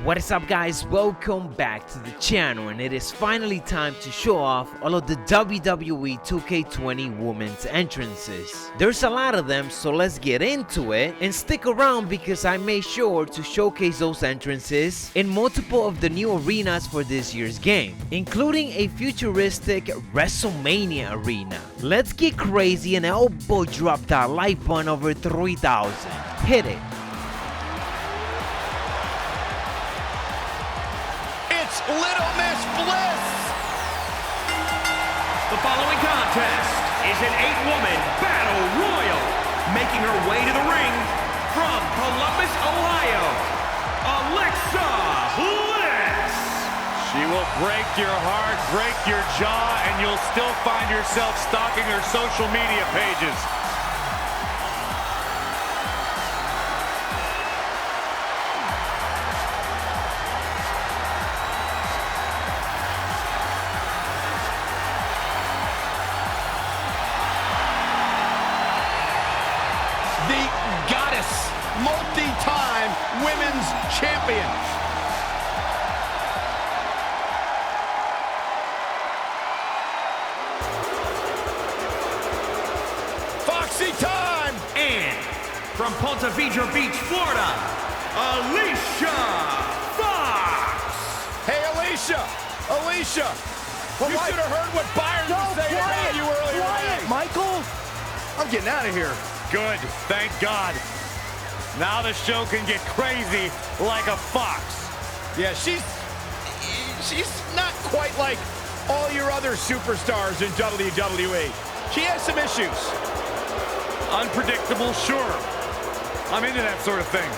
What is up, guys? Welcome back to the channel, and it is finally time to show off all of the WWE 2K20 women's entrances. There's a lot of them, so let's get into it, and stick around because I made sure to showcase those entrances in multiple of the new arenas for this year's game, including a futuristic WrestleMania arena. Let's get crazy and elbow drop that like button over 3,000. Hit it. Little Miss Bliss! The following contest is an 8-woman battle royal. Making her way to the ring from Columbus, Ohio, Alexa Bliss. She will break your heart, break your jaw, and you'll still find yourself stalking her social media pages. Multi-time women's champion. Foxy time! And from Ponte Vedra Beach, Florida, Alicia Fox. Hey, Alicia! Alicia! Well, you should have heard what Byron was saying about you earlier today. Michael! I'm getting out of here. Good, thank God. Now the show can get crazy like a fox. Yeah, she's not quite like all your other superstars in WWE. She has some issues. Unpredictable, sure. I'm into that sort of thing.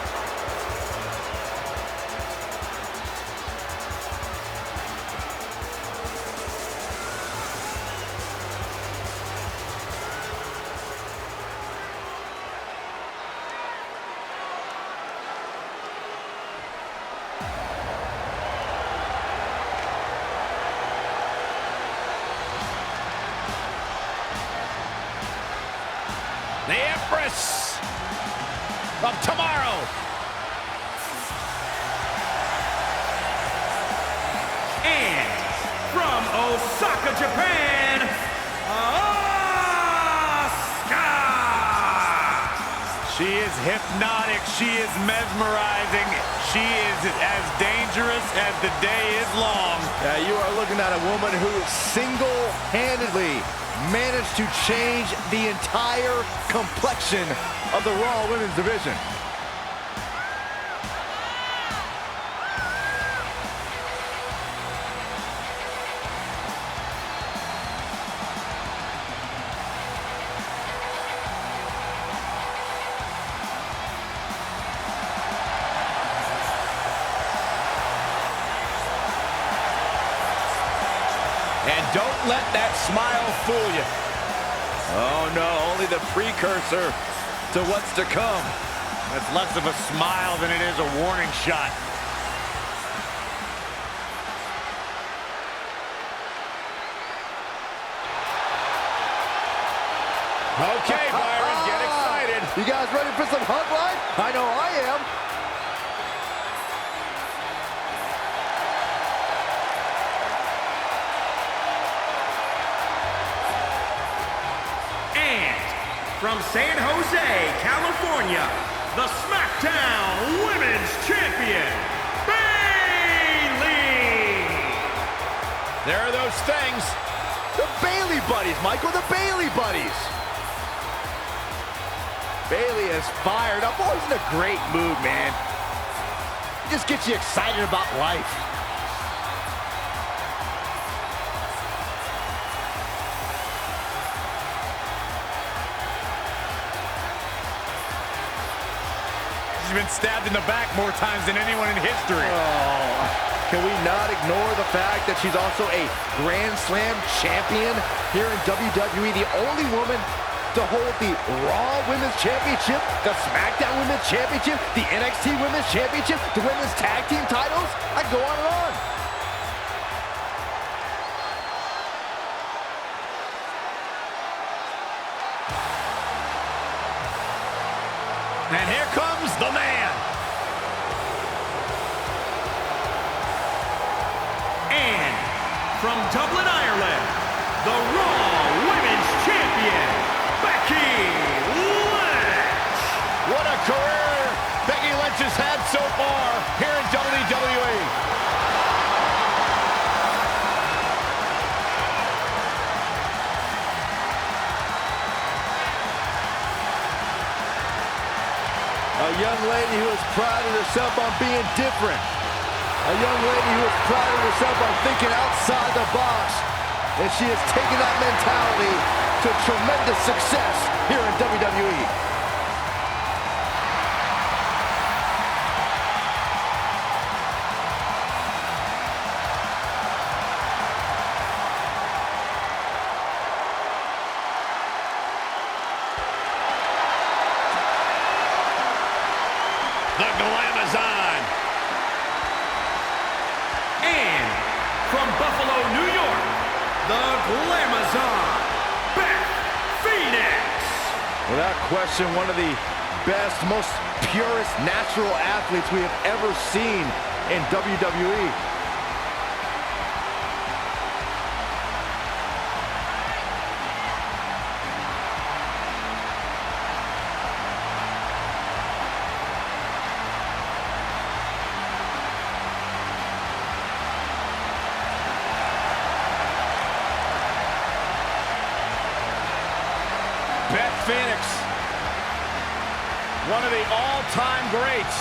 The Empress of Tomorrow. And from Osaka, Japan, Asuka. She is hypnotic. She is mesmerizing. She is as dangerous as the day is long. You are looking at a woman who single-handedly managed to change the entire complexion of the Raw Women's division. And don't let that smile fool you. Oh no, only the precursor to what's to come. That's less of a smile than it is a warning shot. Okay, Byron, get excited. You guys ready for some hug life? I know I am. From San Jose, California, the SmackDown Women's Champion, Bayley. There are those things. The Bayley buddies, Michael, the Bayley buddies. Bayley is fired up. Always in a great mood, man. Just gets you excited about life. She's been stabbed in the back more times than anyone in history. Oh, can we not ignore the fact that she's also a Grand Slam champion here in WWE, the only woman to hold the Raw Women's Championship, the SmackDown Women's Championship, the NXT Women's Championship, the Women's Tag Team titles? I go on and on. And here comes the man. from Dublin, Ireland, the Raw Women's Champion, Becky Lynch. What a career Becky Lynch has had so far here in WWE. A young lady who has prided herself on being different. A young lady who has prided herself on thinking outside the box. And she has taken that mentality to tremendous success here in WWE. The Glamazon. And from Buffalo, New York, the Glamazon, Beth Phoenix. Without question, one of the best, most purest natural athletes we have ever seen in WWE. Beth Phoenix, one of the all-time greats.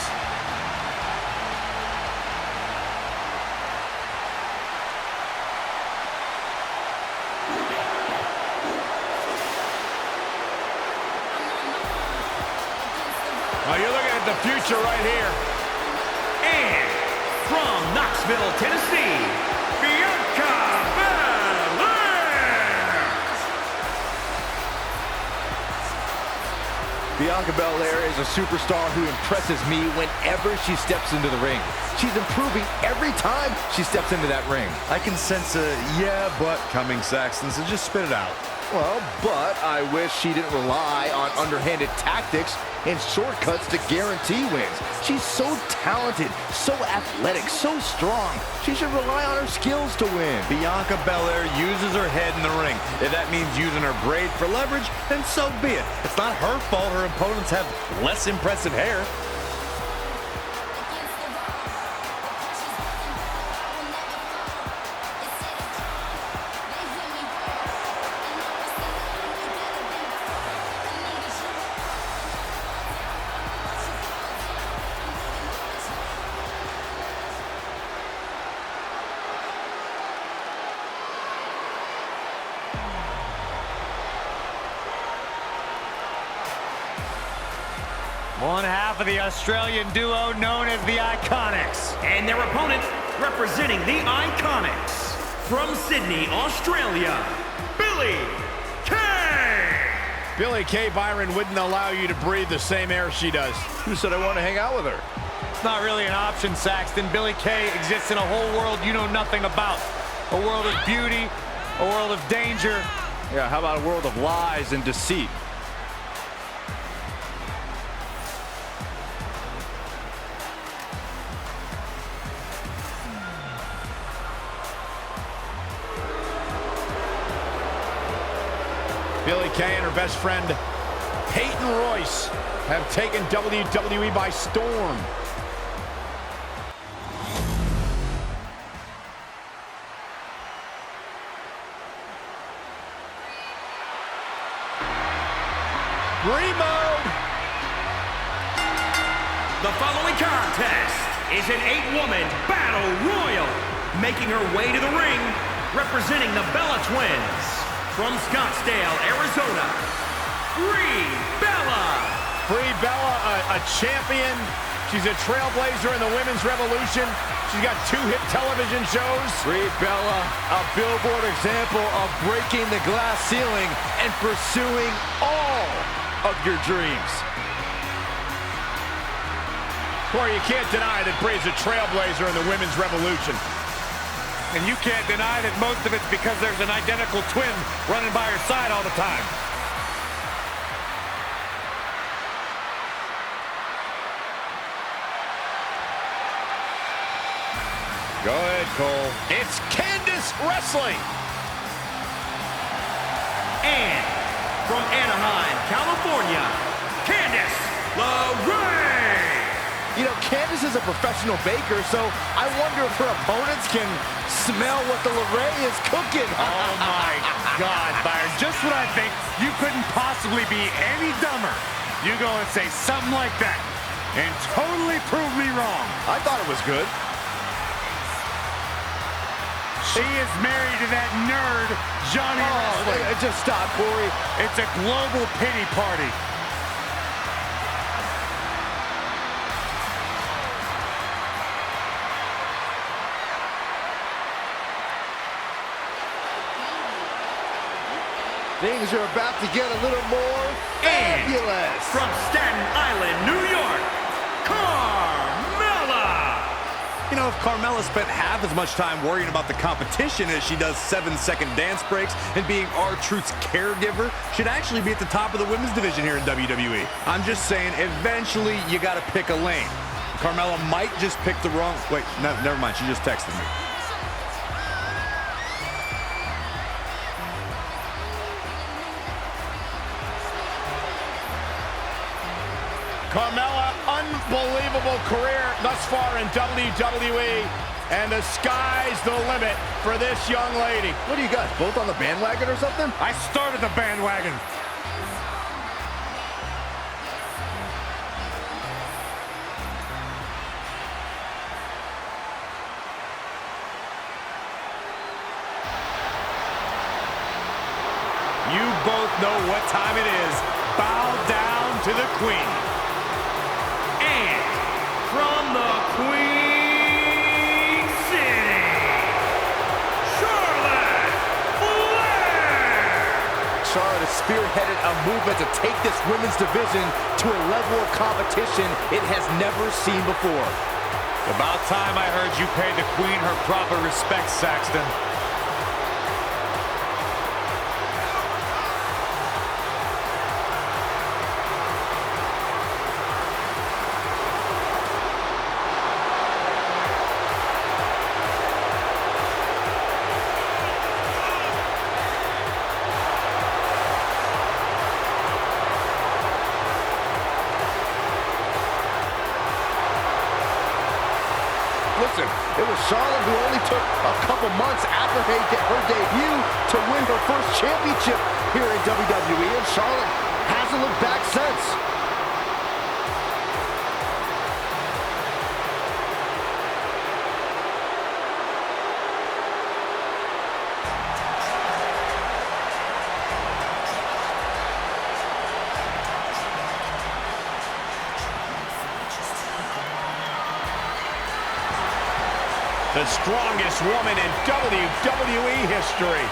Oh, you're looking at the future right here. And from Knoxville, Tennessee, Bianca Belair. Bianca Belair is a superstar who impresses me whenever she steps into the ring. She's improving every time she steps into that ring. I can sense a yeah, but coming, Saxton, so just spit it out. Well, but I wish she didn't rely on underhanded tactics and shortcuts to guarantee wins. She's so talented, so athletic, so strong. She should rely on her skills to win. Bianca Belair uses her head in the ring. If that means using her braid for leverage, then so be it. It's not her fault her opponents have less impressive hair. One half of the Australian duo known as the IIconics. And their opponent, representing the IIconics, from Sydney, Australia, Billie Kay. Billie Kay, Byron, wouldn't allow you to breathe the same air she does. Who said I want to hang out with her? It's not really an option, Saxton. Billie Kay exists in a whole world you know nothing about. A world of beauty, a world of danger. Yeah, how about a world of lies and deceit? Billie Kay and her best friend, Peyton Royce, have taken WWE by storm. Brie mode. The following contest is an 8-woman battle royal. Making her way to the ring, representing the Bella Twins, from Scottsdale, Arizona, Brie Bella. Brie Bella, a champion. She's a trailblazer in the women's revolution. She's got 2 hit television shows. Brie Bella, a billboard example of breaking the glass ceiling and pursuing all of your dreams. Corey, you can't deny that Brie's a trailblazer in the women's revolution. And you can't deny that most of it's because there's an identical twin running by her side all the time. Go ahead, Cole. It's Candice wrestling. And from Anaheim, California, Candice LeRae. You know, Candice is a professional baker, so I wonder if her opponents can smell what the LeRae is cooking. Oh, my God, Byron. Just when I think you couldn't possibly be any dumber, you go and say something like that and totally prove me wrong. I thought it was good. She is married to that nerd, Johnny Wrestling. Just stop, Corey. It's a global pity party. Things are about to get a little more fabulous. From Staten Island, New York, Carmella. You know, if Carmella spent half as much time worrying about the competition as she does 7-second dance breaks and being R-Truth's caregiver, she'd actually be at the top of the women's division here in WWE. I'm just saying, eventually, you gotta pick a lane. Carmella might just pick the wrong... Wait, no, never mind, she just texted me. Carmella, unbelievable career thus far in WWE, and the sky's the limit for this young lady. What are you guys, both on the bandwagon or something? I started the bandwagon. You both know what time it is. Bow down to the Queen. And from the Queen City, Charlotte Flair. Charlotte has spearheaded a movement to take this women's division to a level of competition it has never seen before. About time I heard you pay the Queen her proper respect, Saxton. Listen, it was Charlotte who only took a couple months after her debut to win her first championship here in WWE, and Charlotte hasn't looked back since. The strongest woman in WWE history.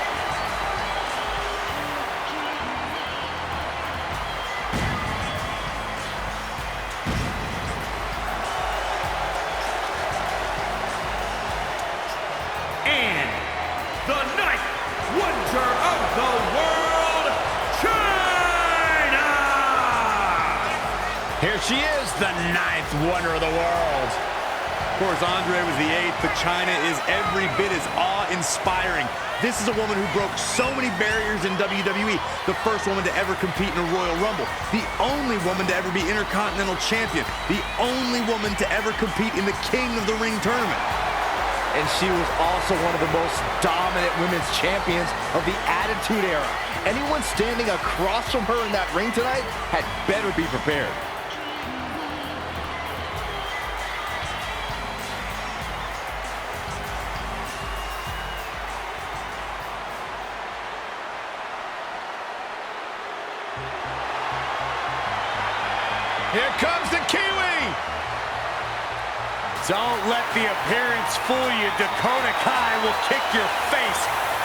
And the ninth wonder of the world, China. Here she is, the ninth wonder of the world. Of course, Andre was the 8th, but China is every bit as awe-inspiring. This is a woman who broke so many barriers in WWE. The first woman to ever compete in a Royal Rumble. The only woman to ever be Intercontinental Champion. The only woman to ever compete in the King of the Ring tournament. And she was also one of the most dominant women's champions of the Attitude Era. Anyone standing across from her in that ring tonight had better be prepared. Here comes the Kiwi! Don't let the appearance fool you. Dakota Kai will kick your face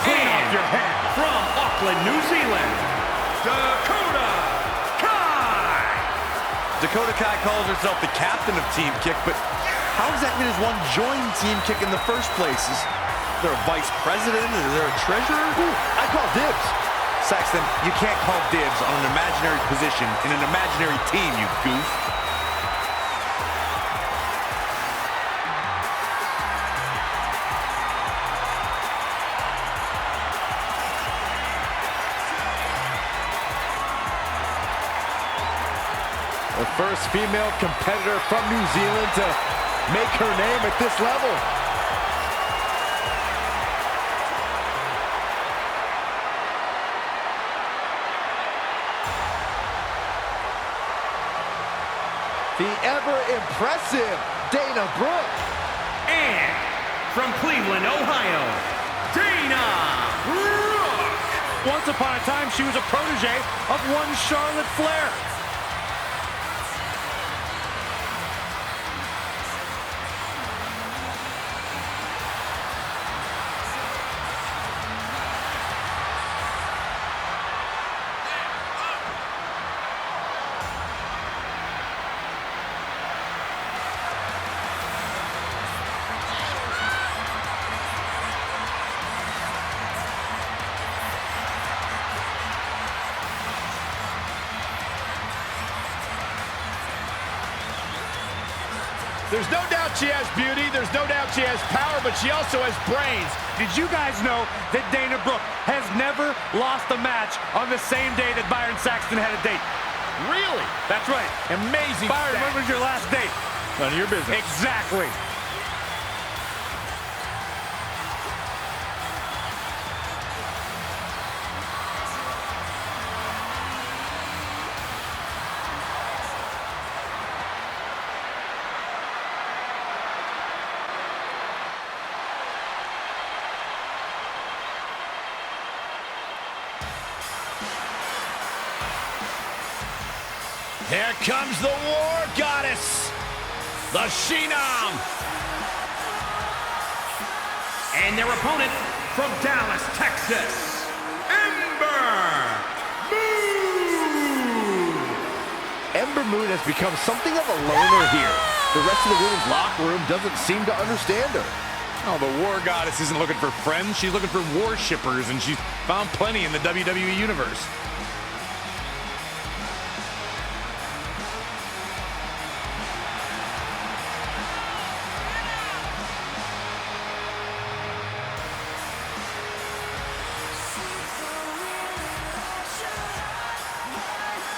clean off your head. From Auckland, New Zealand, Dakota Kai. Dakota Kai calls herself the captain of Team Kick, but how exactly does one join Team Kick in the first place? Is there a vice president? Is there a treasurer? Ooh, I call dibs. Saxton, you can't call dibs on an imaginary position in an imaginary team, you goof. first female competitor from New Zealand to make her name at this level. The ever-impressive Dana Brooke. And from Cleveland, Ohio, Dana Brooke. Once upon a time, she was a protege of one Charlotte Flair. There's no doubt she has beauty, there's no doubt she has power, but she also has brains. Did you guys know that Dana Brooke has never lost a match on the same day that Byron Saxton had a date? Really? That's right. Amazing. Byron, when was your last date? None of your business. Exactly. Here comes the War Goddess, the Phenom. And their opponent from Dallas, Texas, Ember Moon. Ember Moon has become something of a loner here. The rest of the women's locker room doesn't seem to understand her. Oh, the War Goddess isn't looking for friends. She's looking for worshippers, and she's found plenty in the WWE Universe.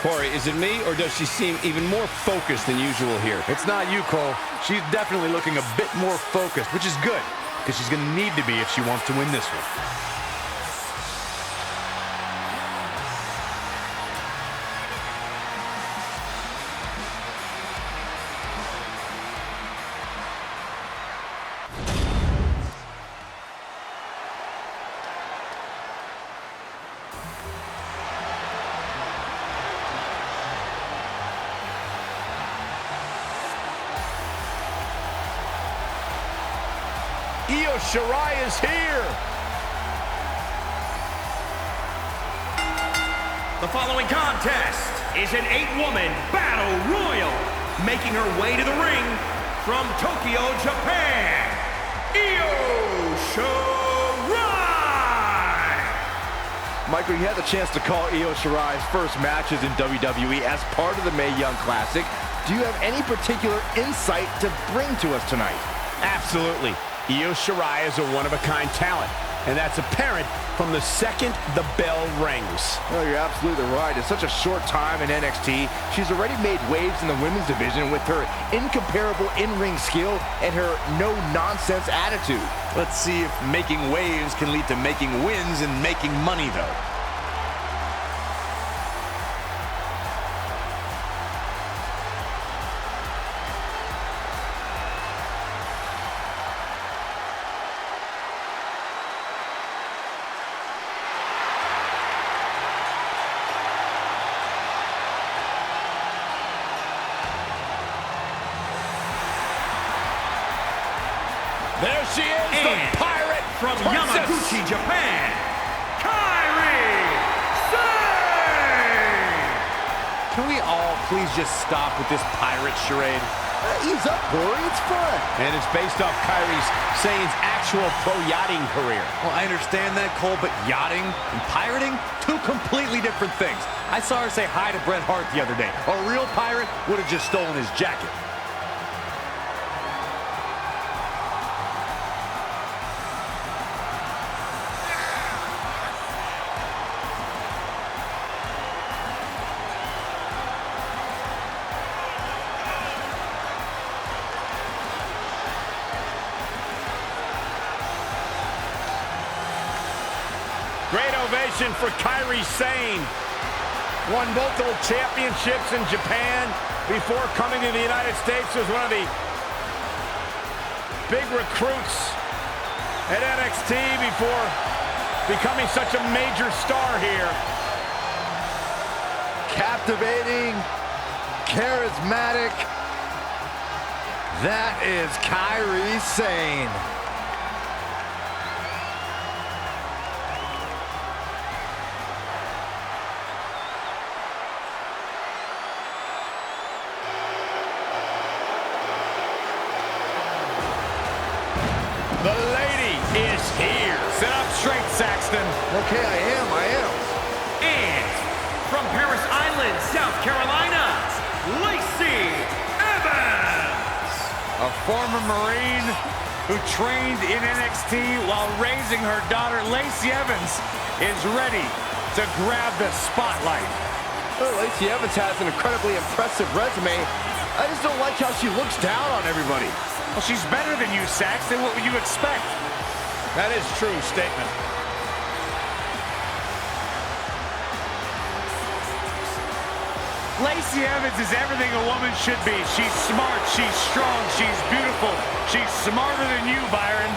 Corey, is it me, or does she seem even more focused than usual here? It's not you, Cole. She's definitely looking a bit more focused, which is good, because she's going to need to be if she wants to win this one. Io Shirai is here. The following contest is an 8-woman battle royal. Making her way to the ring from Tokyo, Japan, Io Shirai. Michael, you had the chance to call Io Shirai's first matches in WWE as part of the Mae Young Classic. Do you have any particular insight to bring to us tonight? Absolutely. Io Shirai is a one-of-a-kind talent, and that's apparent from the second the bell rings. Well, you're absolutely right. In such a short time in NXT, she's already made waves in the women's division with her incomparable in-ring skill and her no-nonsense attitude. Let's see if making waves can lead to making wins and making money, though. There she is, the Pirate from Princess. Yamaguchi, Japan, Kairi Sane. Can we all please just stop with this pirate charade? Ease up, Corey. It's fun. And it's based off Kairi Sane's actual pro yachting career. Well, I understand that, Cole, but yachting and pirating, two completely different things. I saw her say hi to Bret Hart the other day. A real pirate would have just stolen his jacket. Great ovation for Kairi Sane. Won multiple championships in Japan before coming to the United States. Was one of the big recruits at NXT before becoming such a major star here. Captivating, charismatic. That is Kairi Sane. The lady is here. Sit up straight, Saxton. Okay, I am. And from Paris Island, South Carolina, Lacey Evans. A former Marine who trained in NXT while raising her daughter, Lacey Evans, is ready to grab the spotlight. Well, Lacey Evans has an incredibly impressive resume. I just don't like how she looks down on everybody. Well, she's better than you, Saxton. What would you expect? That is true statement. Lacey Evans is everything a woman should be. She's smart, she's strong, she's beautiful. She's smarter than you, Byron.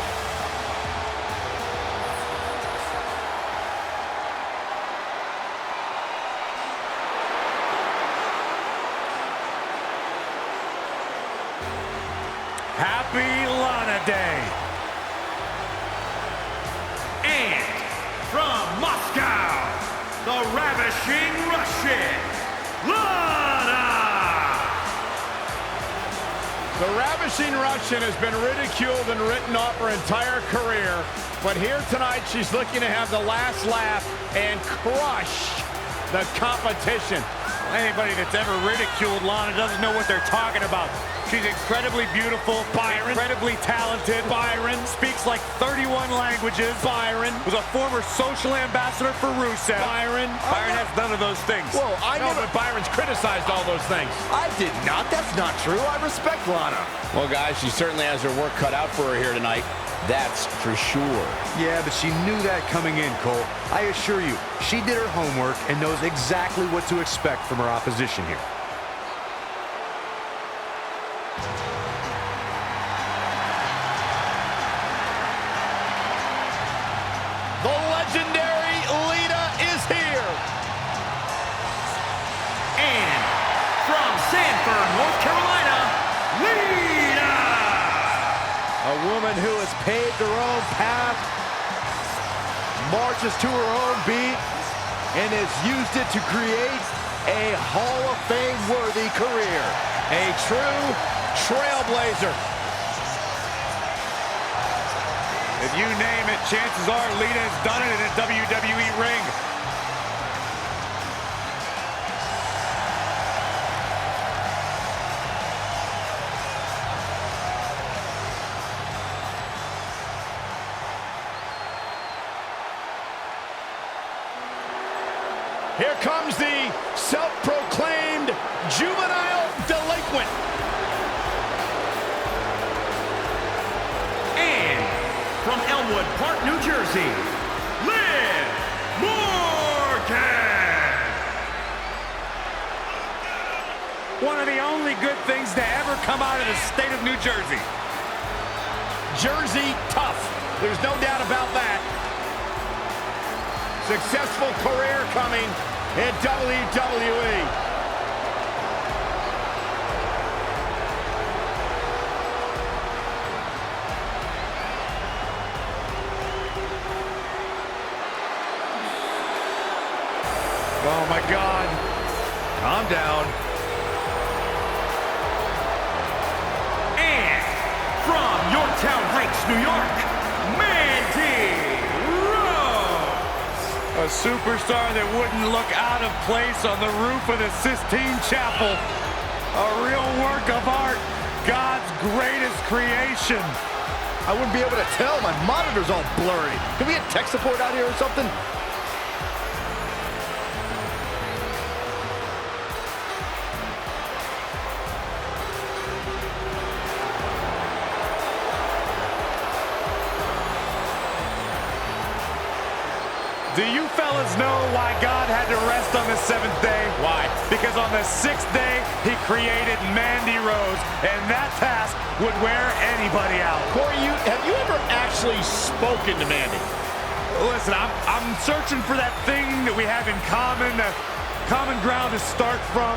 Happy Lana Day. And from Moscow, the ravishing Russian, Lana. The ravishing Russian has been ridiculed and written off her entire career, but here tonight she's looking to have the last laugh and crush the competition. Anybody that's ever ridiculed Lana doesn't know what they're talking about. She's incredibly beautiful, Byron. Incredibly talented, Byron. Speaks like 31 languages, Byron. Was a former social ambassador for Rusev, Byron. Byron has none of those things. Whoa, but Byron's criticized all those things. I did not. That's not true. I respect Lana. Well, guys, she certainly has her work cut out for her here tonight. That's for sure. Yeah, but she knew that coming in, Cole. I assure you, she did her homework and knows exactly what to expect from her opposition here. The legendary Lita is here. And from Sanford, North Carolina, Lita. A woman who has paved her own path, marches to her own beat, and has used it to create a Hall of Fame-worthy career. A true trailblazer. If you name it, chances are Lita has done it in a WWE ring. Here comes the self-proclaimed juvenile delinquent. And from Elmwood Park, New Jersey, Liv Morgan. One of the only good things to ever come out of the state of New Jersey. Jersey tough. There's no doubt about that. Successful career coming in WWE. Oh my God. Calm down. And from Yorktown Heights, New York, Mandy Rose. A superstar that wouldn't look out of place on the roof of the Sistine Chapel. A real work of art. God's greatest creation. I wouldn't be able to tell. My monitor's all blurry. Can we get tech support out here or something? Do you fellas know why God had to rest on the 7th day? Why? Because on the 6th day, he created Mandy Rose, and that task would wear anybody out. Corey, have you ever actually spoken to Mandy? Listen, I'm searching for that thing that we have in common, common ground to start from.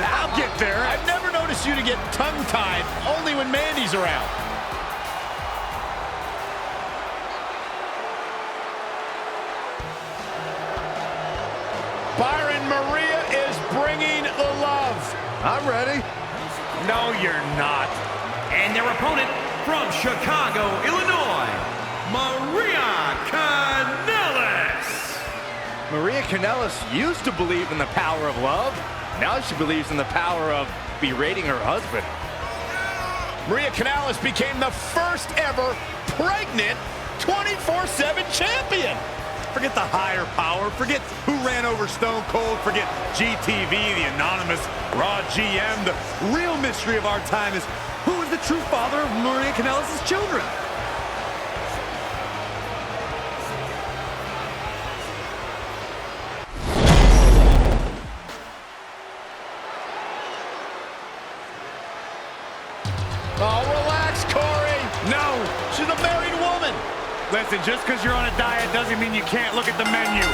I'll get there. I've never noticed you to get tongue-tied, only when Mandy's around. Byron, Maria is bringing the love. I'm ready. No, you're not. And their opponent from Chicago, Illinois, Maria Kanellis. Maria Kanellis used to believe in the power of love. Now she believes in the power of berating her husband. Maria Kanellis became the first ever pregnant 24/7 champion. Forget the higher power. Forget who ran over Stone Cold. Forget GTV, the anonymous Raw GM. The real mystery of our time is who is the true father of Maria Kanellis' children? Oh, relax, Corey. No. She's a married woman. Listen, just because you're on a diet doesn't mean you can't look at the menu.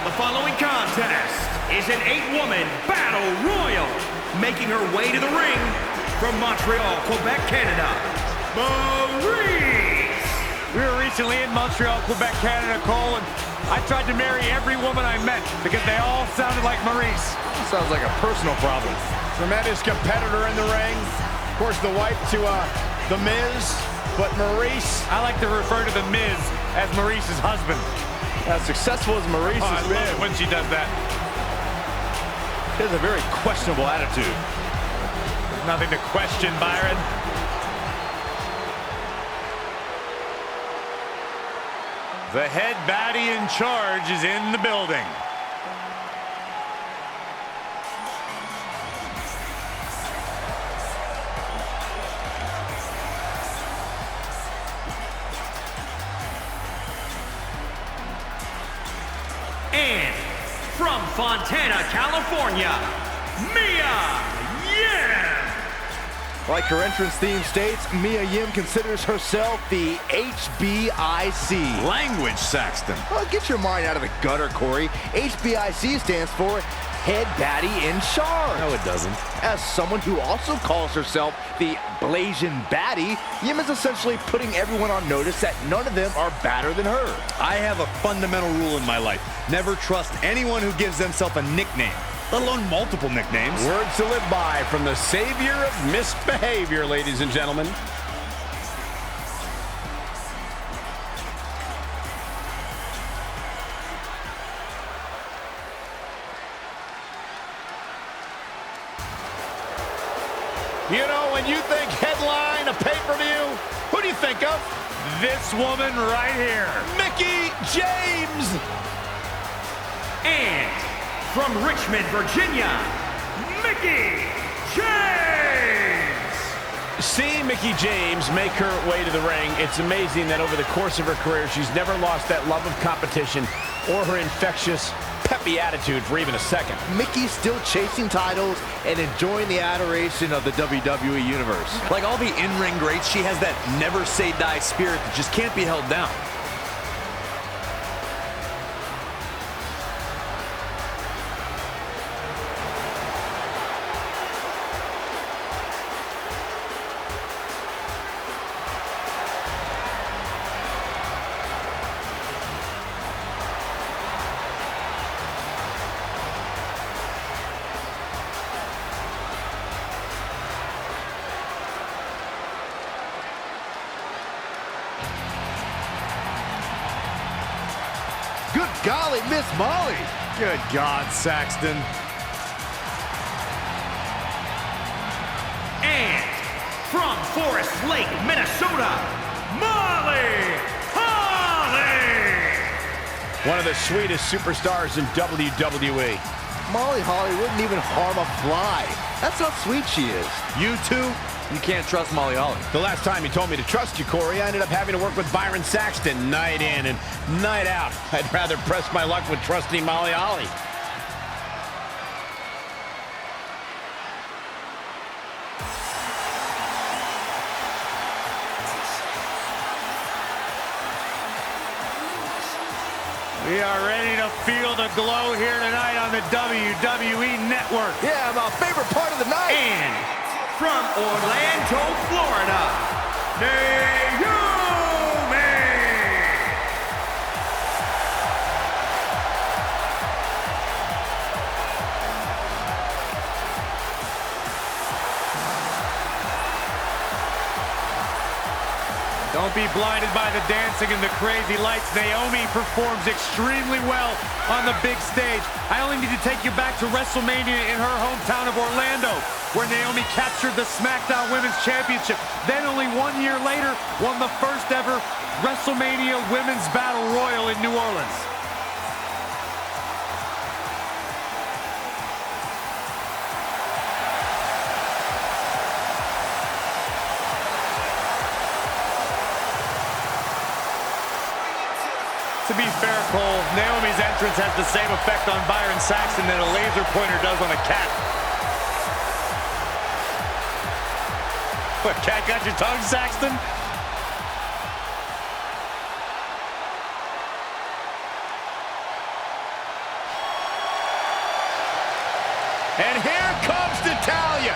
The following contest is an 8-woman battle royal. Making her way to the ring from Montreal, Quebec, Canada, Maurice. We were recently in Montreal, Quebec, Canada, Cole, and I tried to marry every woman I met because they all sounded like Maurice. Sounds like a personal problem. Tremendous competitor in the ring. Of course, the wife to The Miz. But Maurice, I like to refer to The Miz as Maurice's husband. As successful as Maurice I has love been, it when she does that. she has a very questionable attitude. Nothing to question, Byron. The head baddie in charge is in the building. And from Fontana, California, Mia Yim. Like her entrance theme states, Mia Yim considers herself the HBIC. Language, Saxton. Well, get your mind out of the gutter, Corey. HBIC stands for Head Baddie in Charge. No, it doesn't. As someone who also calls herself the Blasian Baddie, Yim is essentially putting everyone on notice that none of them are badder than her. I have a fundamental rule in my life. Never trust anyone who gives themselves a nickname, let alone multiple nicknames. Words to live by from the savior of misbehavior, ladies and gentlemen. you know, when you think headline, a pay-per-view, who do you think of? This woman right here. Mickie James. And from Richmond, Virginia, Mickie James. Seeing Mickie James make her way to the ring, it's amazing that over the course of her career, she's never lost that love of competition or her infectious, peppy attitude for even a second. Mickey's still chasing titles and enjoying the adoration of the WWE Universe. Like all the in-ring greats, she has that never say die spirit that just can't be held down. Good golly, Miss Molly. Good God, Saxton. And from Forest Lake, Minnesota, Molly Holly. One of the sweetest superstars in WWE. Molly Holly wouldn't even harm a fly. That's how sweet she is. You two You can't trust Molly Holly. The last time you told me to trust you, Corey, I ended up having to work with Byron Saxton night in and night out. I'd rather press my luck with trusting Molly Holly. We are ready to feel the glow here tonight on the WWE Network. Yeah, my favorite part of the night. And from Orlando, Florida, Naomi! Don't be blinded by the dancing and the crazy lights. Naomi performs extremely well on the big stage. I only need to take you back to WrestleMania in her hometown of Orlando, where Naomi captured the SmackDown Women's Championship. Then only 1 year later, won the first ever WrestleMania Women's Battle Royal in New Orleans. To be fair, Cole, Naomi's entrance has the same effect on Byron Saxton that a laser pointer does on a cat. What, cat got your tongue, Saxton? And here comes Natalya.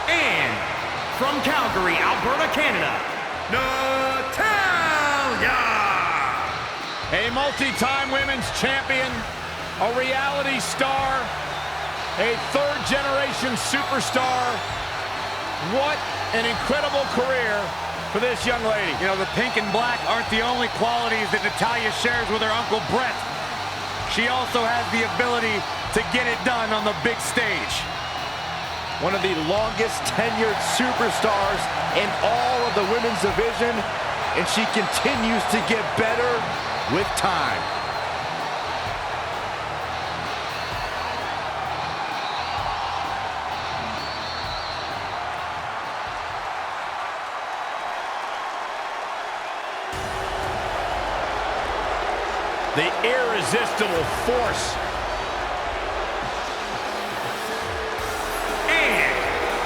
And from Calgary, Alberta, Canada, Natalya! A multi-time women's champion, a reality star, a third-generation superstar. What an incredible career for this young lady. You know, the pink and black aren't the only qualities that Natalya shares with her Uncle Brett. She also has the ability to get it done on the big stage. One of the longest tenured superstars in all of the women's division, and she continues to get better with time. The irresistible force.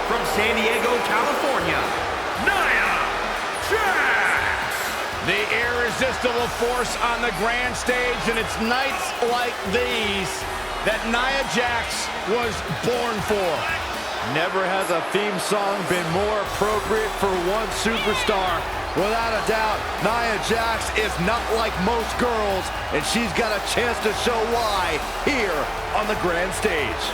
From San Diego, California, Nia Jax! The irresistible force on the grand stage, and it's nights like these that Nia Jax was born for. Never has a theme song been more appropriate for one superstar. Without a doubt, Nia Jax is not like most girls, and she's got a chance to show why here on the grand stage.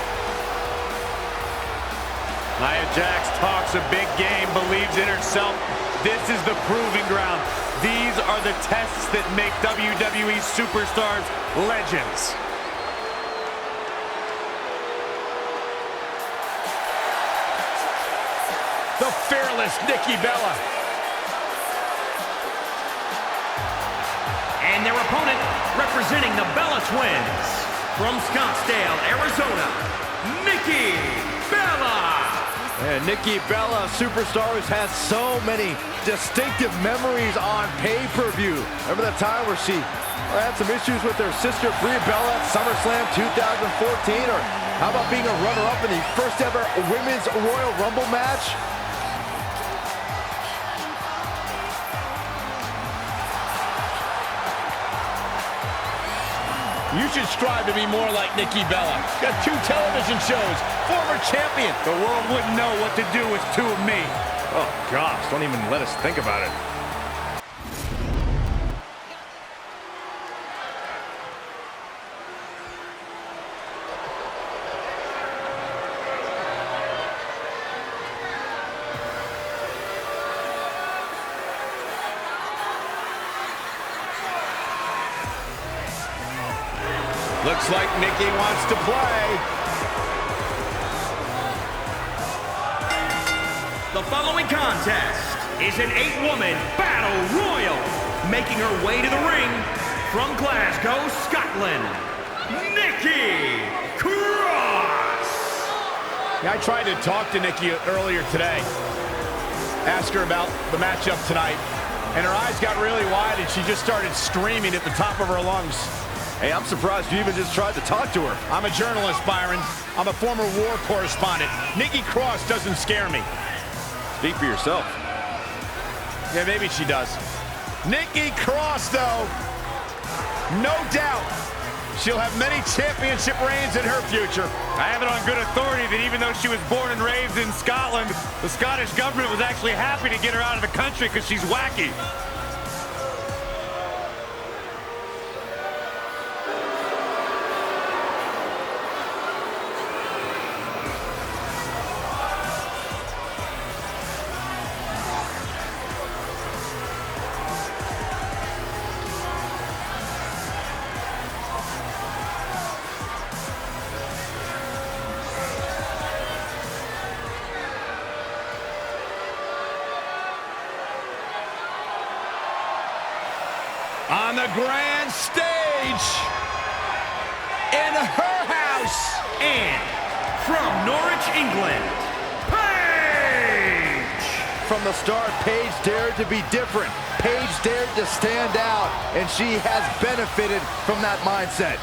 Nia Jax talks a big game, believes in herself. This is the proving ground. These are the tests that make WWE superstars legends. The fearless Nikki Bella. And their opponent, representing the Bella Twins, from Scottsdale, Arizona, Nikki Bella! And Nikki Bella, superstar who's had so many distinctive memories on pay-per-view. Remember that time where she had some issues with her sister Brie Bella at SummerSlam 2014? Or how about being a runner-up in the first ever Women's Royal Rumble match? You should strive to be more like Nikki Bella. Got 2 television shows, former champion. The world wouldn't know what to do with 2 of me. Oh gosh, don't even let us think about it. Looks like Nikki wants to play. The following contest is an 8-woman battle royal. Making her way to the ring from Glasgow, Scotland, Nikki Cross. Yeah, I tried to talk to Nikki earlier today. Ask her about the matchup tonight. And her eyes got really wide and she just started screaming at the top of her lungs. Hey, I'm surprised you even just tried to talk to her. I'm a journalist, Byron. I'm a former war correspondent. Nikki Cross doesn't scare me. Speak for yourself. Yeah, maybe she does. Nikki Cross, though, no doubt she'll have many championship reigns in her future. I have it on good authority that even though she was born and raised in Scotland, the Scottish government was actually happy to get her out of the country because she's wacky. On the grand stage, in her house, And from Norwich, England, Paige! From the start, Paige dared to be different. Paige dared to stand out, and she has benefited from that mindset.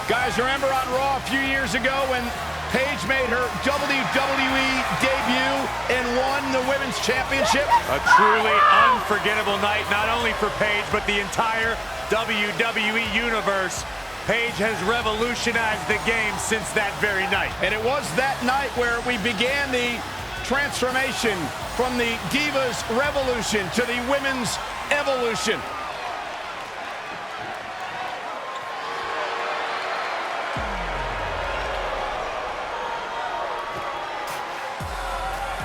Guys, remember on Raw a few years ago when Paige made her WWE debut and won the Women's Championship? A truly unforgettable night, not only for Paige, but the entire WWE Universe. Paige has revolutionized the game since that very night. And it was that night where we began the transformation from the Divas Revolution to the Women's Evolution.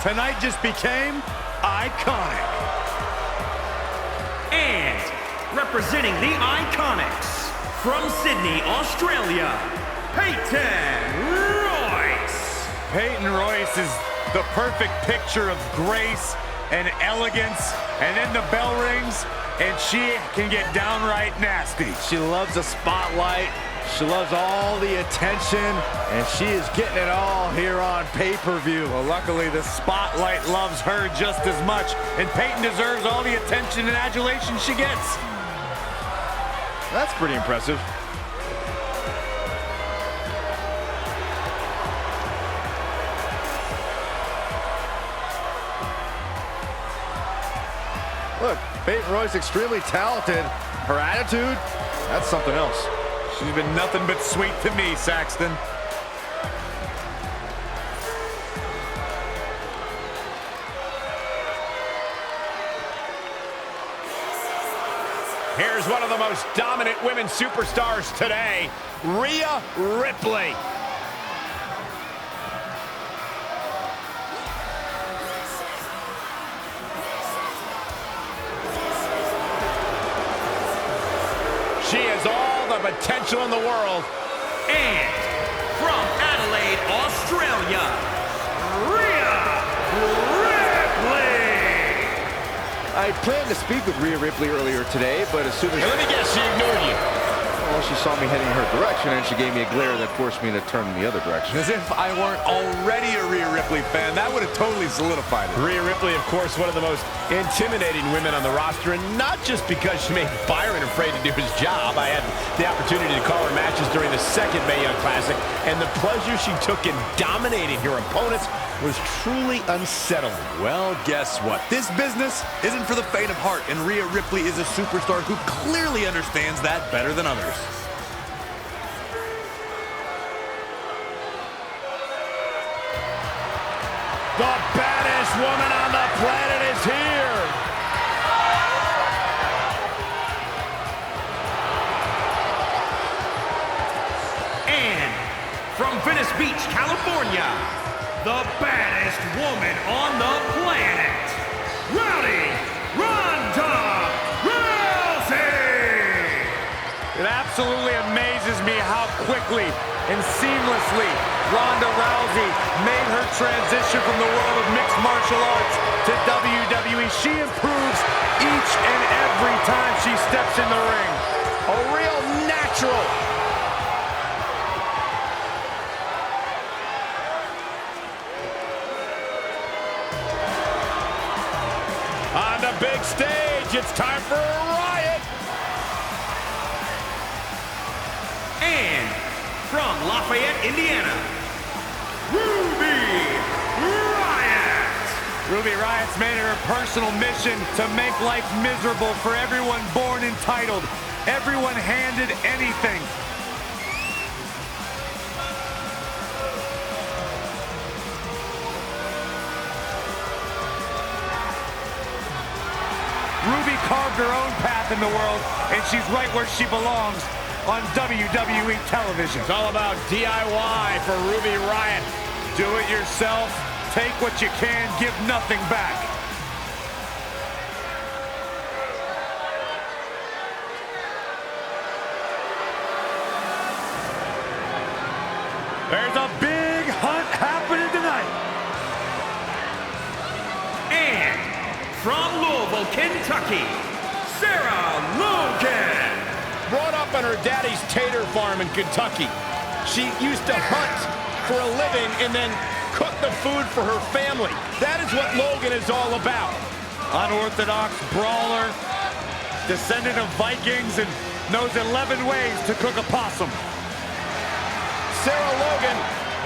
Tonight just became iconic. And representing the IIconics, from Sydney, Australia, Peyton Royce. Peyton Royce is the perfect picture of grace and elegance, and then the bell rings, and she can get downright nasty. She loves the spotlight. She loves all the attention, and she is getting it all here on pay-per-view. Well, luckily, the spotlight loves her just as much, and Peyton deserves all the attention and adulation she gets. That's pretty impressive. Look, Peyton Royce extremely talented. Her attitude, that's something else. She's been nothing but sweet to me, Saxton. Here's one of the most dominant women superstars today, Rhea Ripley. She has all the potential in the world. And from Adelaide, Australia, Rhea Ripley. I planned to speak with Rhea Ripley earlier today, but as soon as... Hey, let me guess, she ignored you. Well, she saw me heading in her direction, and she gave me a glare that forced me to turn in the other direction. As if I weren't already a Rhea Ripley fan. That would have totally solidified it. Rhea Ripley, of course, one of the most intimidating women on the roster, and not just because she made Byron afraid to do his job. I had the opportunity to call her matches during the second Mae Young Classic, and the pleasure she took in dominating her opponents was truly unsettling. Well, guess what? This business isn't for the faint of heart, and Rhea Ripley is a superstar who clearly understands that better than others. The baddest woman on the planet is here. And from Venice Beach, California, the baddest woman on the planet, Ronda Rousey. quickly and seamlessly, Ronda Rousey made her transition from the world of mixed martial arts to WWE. She improves each and every time she steps in the ring. A real natural. On the big stage, it's time for a riot. And from Lafayette, Indiana, Ruby Riott. Ruby Riott's made it her personal mission to make life miserable for everyone born entitled, everyone handed anything. Ruby carved her own path in the world, and she's right where she belongs on WWE television. It's all about DIY for Ruby Riott. Do it yourself, take what you can, give nothing back. There's a big hunt happening tonight. And from Louisville, Kentucky, Sarah Logan. Brought up on her daddy's tater farm in Kentucky. She used to hunt for a living and then cook the food for her family. That is what Logan is all about. Unorthodox brawler, descendant of Vikings, and knows 11 ways to cook a possum. Sarah Logan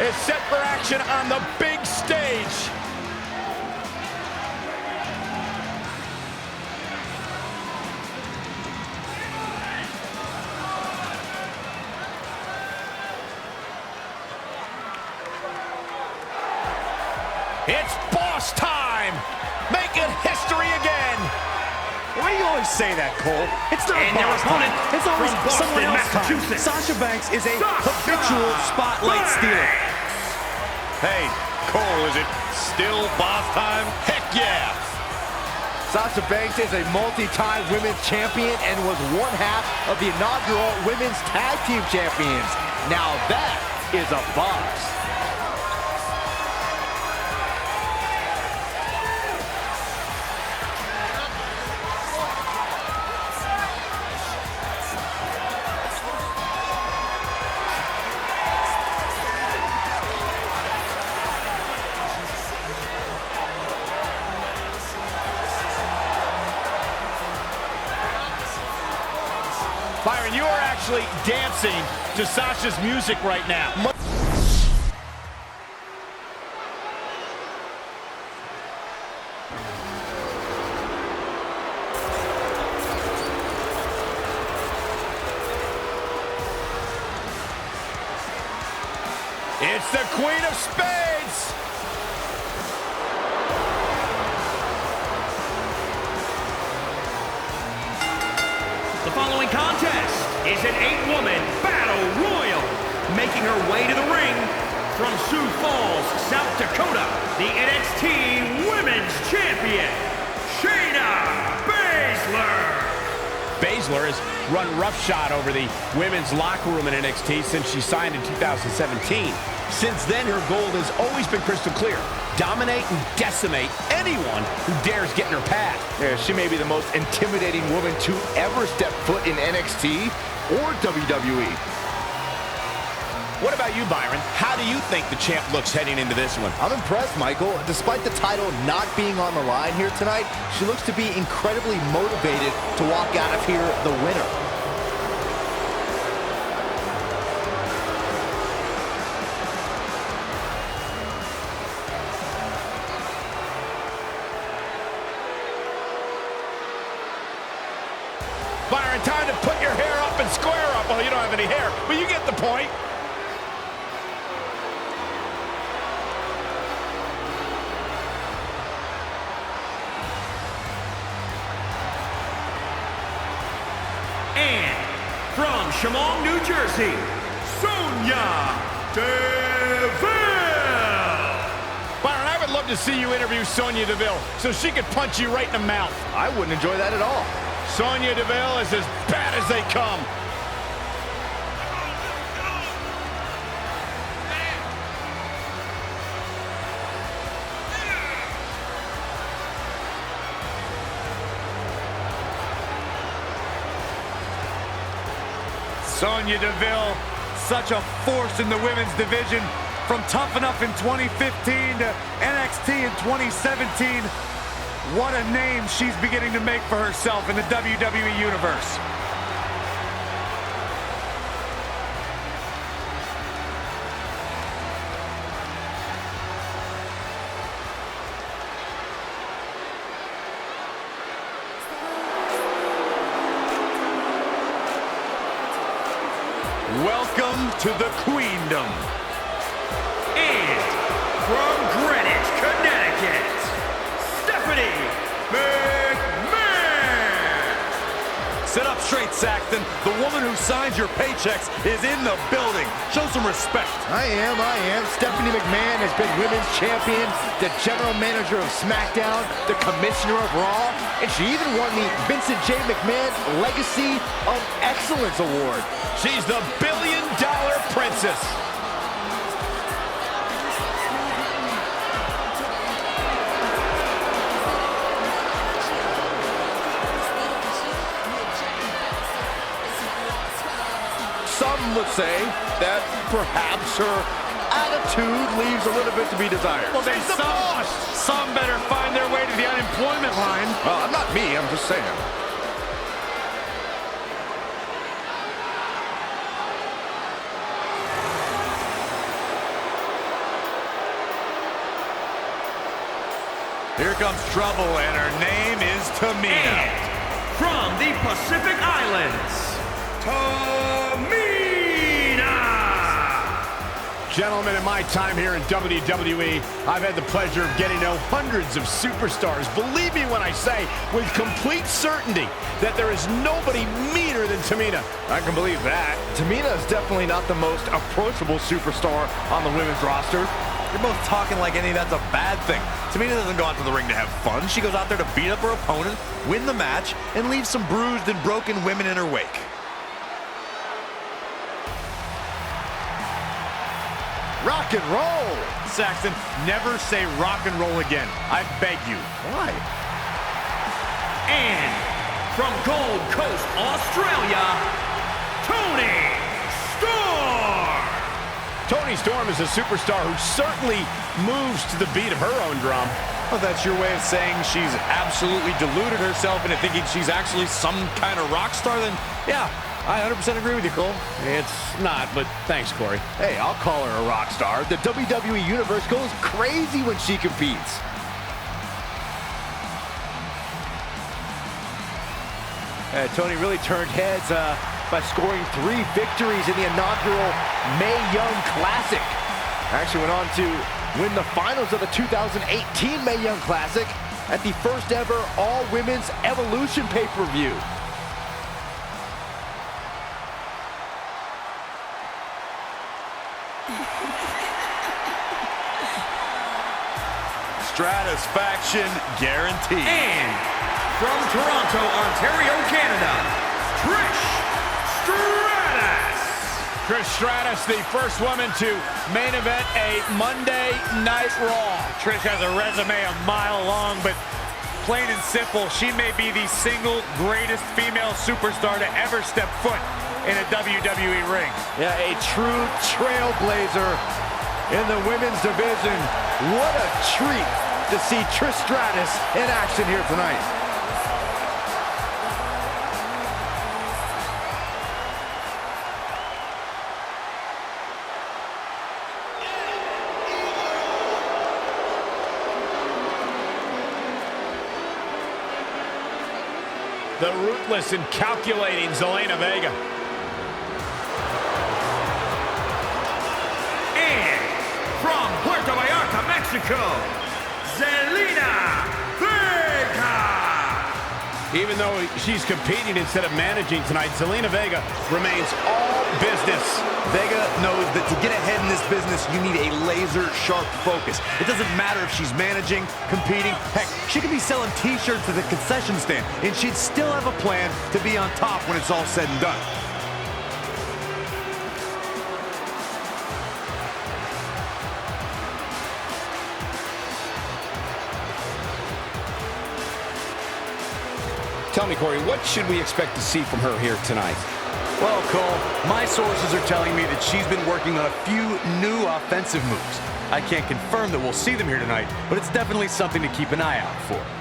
is set for action on the big stage. It's boss time! Making history again! Why do you always say that, Cole? It's not And their boss time. opponent It's always from Boston, someone else's time. Massachusetts, Sasha Banks is a Sasha habitual spotlight stealer. Hey, Cole, is it still boss time? Heck yeah! Sasha Banks is a multi-time women's champion and was one half of the inaugural women's tag team champions. Now that is a boss. Byron, you are actually dancing to Sasha's music right now. It's the Queen of Spades! The following contest is an 8-woman battle royal. Making her way to the ring from Sioux Falls, South Dakota, the NXT Women's Champion, Shayna Baszler. Baszler has run roughshod over the women's locker room in NXT since she signed in 2017. Since then, her goal has always been crystal clear. Dominate and decimate anyone who dares get in her path. Yeah, she may be the most intimidating woman to ever step foot in NXT or WWE. What about you, Byron? How do you think the champ looks heading into this one? I'm impressed, Michael. Despite the title not being on the line here tonight, she looks to be incredibly motivated to walk out of here the winner. Byron, time to put your hair up and square up. Well, you don't have any hair, but you get the point. And from Chemung, New Jersey, Sonya Deville. Byron, I would love to see you interview Sonya Deville so she could punch you right in the mouth. I wouldn't enjoy that at all. Sonya Deville is as bad as they come. Sonya Deville, such a force in the women's division, from Tough Enough in 2015 to NXT in 2017. What a name she's beginning to make for herself in the WWE Universe. Welcome to the Queendom. And from Greenwich, Connecticut, Stephanie McMahon. Sit up straight, Saxton. The woman who signs your paychecks is in the building. Show some respect. I am. Stephanie McMahon has been women's champion, the general manager of SmackDown, the commissioner of Raw, and she even won the Vincent J. McMahon Legacy of Excellence Award. She's the billion-dollar princess. Some would say that perhaps her attitude leaves a little bit to be desired. Well, then some better find their way to the unemployment line. Well, not me, I'm just saying. Here comes trouble, and her name is Tamina. And from the Pacific Islands, Tamina! Gentlemen, in my time here in WWE, I've had the pleasure of getting to know hundreds of superstars. Believe me when I say, with complete certainty, that there is nobody meaner than Tamina. I can believe that. Tamina is definitely not the most approachable superstar on the women's roster. You're both talking like any of that's a bad thing. Tamina doesn't go out to the ring to have fun. She goes out there to beat up her opponent, win the match, and leave some bruised and broken women in her wake. Rock and roll! Saxton, never say rock and roll again. I beg you. Why? And from Gold Coast, Australia, Toni Storm! Toni Storm is a superstar who certainly moves to the beat of her own drum. Well, that's your way of saying she's absolutely deluded herself into thinking she's actually some kind of rock star, then yeah, I 100% agree with you, Cole. It's not, but thanks, Corey. Hey, I'll call her a rock star. The WWE Universe goes crazy when she competes. Toni really turned heads by scoring 3 victories in the inaugural Mae Young Classic. Actually went on to win the finals of the 2018 Mae Young Classic at the first ever all-women's Evolution pay-per-view. Stratusfaction guaranteed. And from Toronto, Ontario, Canada, Trish Stratus! Trish Stratus, the first woman to main event a Monday Night Raw. Trish has a resume a mile long, but plain and simple, she may be the single greatest female superstar to ever step foot in a WWE ring. Yeah, a true trailblazer in the women's division. What a treat to see Trish Stratus in action here tonight. The ruthless and calculating Zelina Vega. And from Puerto Vallarta, Mexico, Zelina Vega! Even though she's competing instead of managing tonight, Zelina Vega remains all business. Vega knows that to get ahead in this business, you need a laser-sharp focus. It doesn't matter if she's managing, competing. Heck, she could be selling T-shirts at the concession stand, and she'd still have a plan to be on top when it's all said and done. Tell me, Corey, what should we expect to see from her here tonight? Well, Cole, my sources are telling me that she's been working on a few new offensive moves. I can't confirm that we'll see them here tonight, but it's definitely something to keep an eye out for.